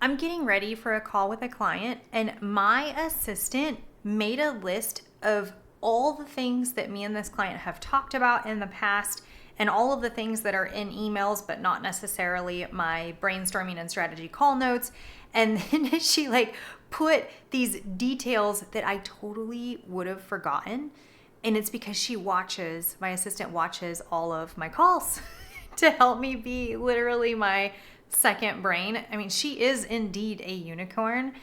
I'm getting ready for a call with a client, and my assistant made a list of all the things that me and this client have talked about in the past and all of the things that are in emails, but not necessarily my brainstorming and strategy call notes. And then she put these details that I totally would have forgotten. And it's because my assistant watches all of my calls to help me be literally my second brain. I mean, she is indeed a unicorn,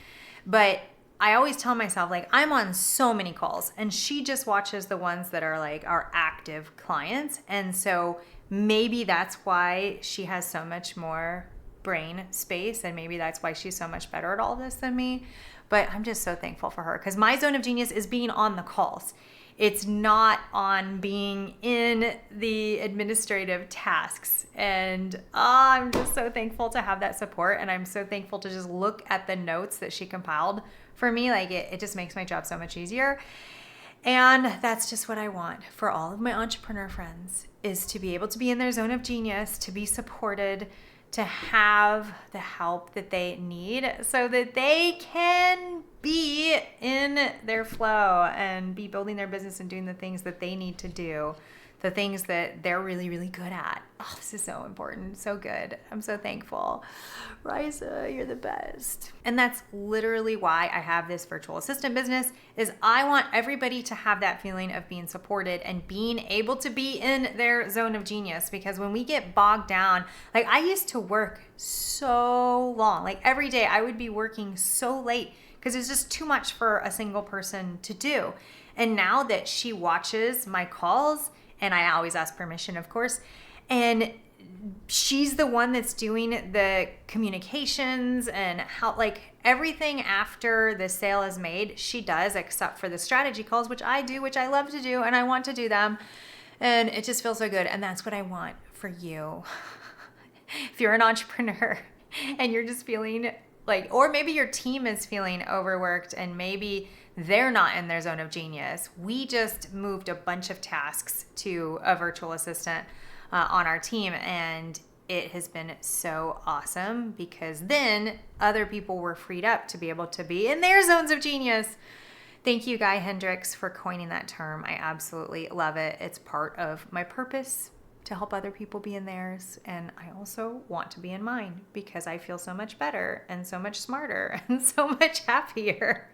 but I always tell myself, I'm on so many calls, and she just watches the ones that are our active clients. And so maybe that's why she has so much more brain space, and maybe that's why she's so much better at all this than me. But I'm just so thankful for her, because my zone of genius is being on the calls. It's not on being in the administrative tasks. And I'm just so thankful to have that support. And I'm so thankful to just look at the notes that she compiled for me. It just makes my job so much easier. And that's just what I want for all of my entrepreneur friends, is to be able to be in their zone of genius, to be supported, to have the help that they need so that they can be in their flow and be building their business and doing the things that they need to do, the things that they're really, really good at. Oh, this is so important. So good. I'm so thankful. Risa, you're the best. And that's literally why I have this virtual assistant business, is I want everybody to have that feeling of being supported and being able to be in their zone of genius. Because when we get bogged down, I used to work so long, every day I would be working so late because it's just too much for a single person to do. And now that she watches my calls, and I always ask permission, of course, and she's the one that's doing the communications and how, everything after the sale is made, she does, except for the strategy calls, which I do, which I love to do, and I want to do them. And it just feels so good. And that's what I want for you. If you're an entrepreneur and you're just feeling or maybe your team is feeling overworked and maybe they're not in their zone of genius. We just moved a bunch of tasks to a virtual assistant on our team, and it has been so awesome because then other people were freed up to be able to be in their zones of genius. Thank you, Guy Hendricks, for coining that term. I absolutely love it. It's part of my purpose to help other people be in theirs. And I also want to be in mine because I feel so much better and so much smarter and so much happier.